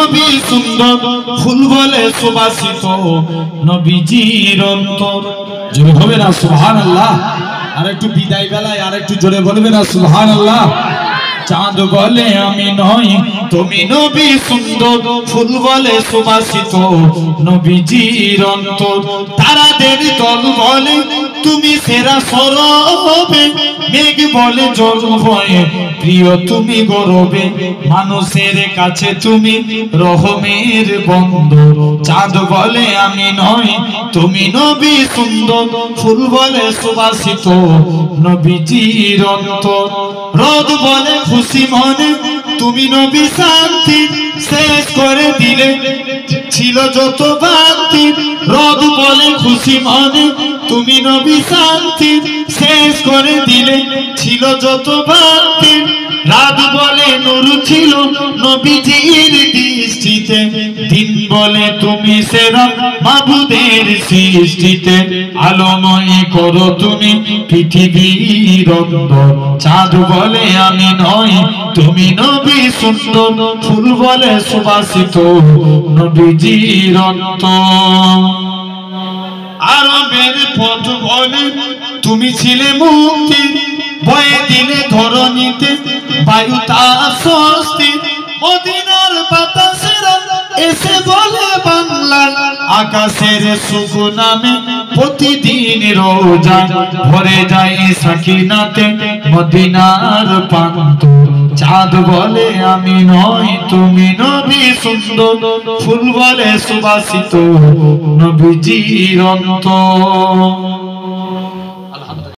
নবী সুন্দর ফুল বলে সুবাসিত নবীজির অন্তর। জোরে হবে না সুবহানাল্লাহ? আর একটু বিদায় বেলায় আর একটু জোরে বলবে না সুবহানাল্লাহ? চাঁদ বলে আমি নই তুমি নবী সুন্দর ফুল বলে সুবাসিত নবীজির অন্তর। তারাদের দল বলে তুমি সেরা সরবে, মেঘ বলে জল ভয়ে প্রিয় তুমি গৌরবে, মানুষের কাছে তুমি রহমের বন্দর। চাঁদ বলে আমি নই তুমি নবী সুন্দর ফুল বলে সুবাসিত নবীজির অন্তর। রোদ বলে খুশি মনে তুমি নবী শান্তি, শেষ করে দিলে ছিল যত বান্তি। রোদ বলে খুশি মনে তুমি নবী শান্তি, শেষ করে দিলে ছিল যত বান্তি। রাত বলে নূর ছিল নবীজির দৃষ্টিতে, দিন বলে তুমি সেরা মাবুদের সৃষ্টিতে। আলোময় করো তুমি পৃথিবীর অন্তর। চাঁদ বলে আমি নই তুমি নবী সুন্দর ফুল বলে সুবাসিত নবীজির অন্তর। আরবের পথ বলে তুমি ছিলে মুক্তি, বয়ে দিলে ধরণীতে বায়ু তার স্বস্তি। মদিনার বাতাসেরা এসে বলে বাংলার আকাশের সুখ নামে প্রতিদিন রোজায় ভরে যায় সাকিনাতে মদিনার প্রান্ত। চাঁদ বলে আমি নই তুমি নবী সুন্দর ফুল বলে সুবাসিত নবীজির অন্তর।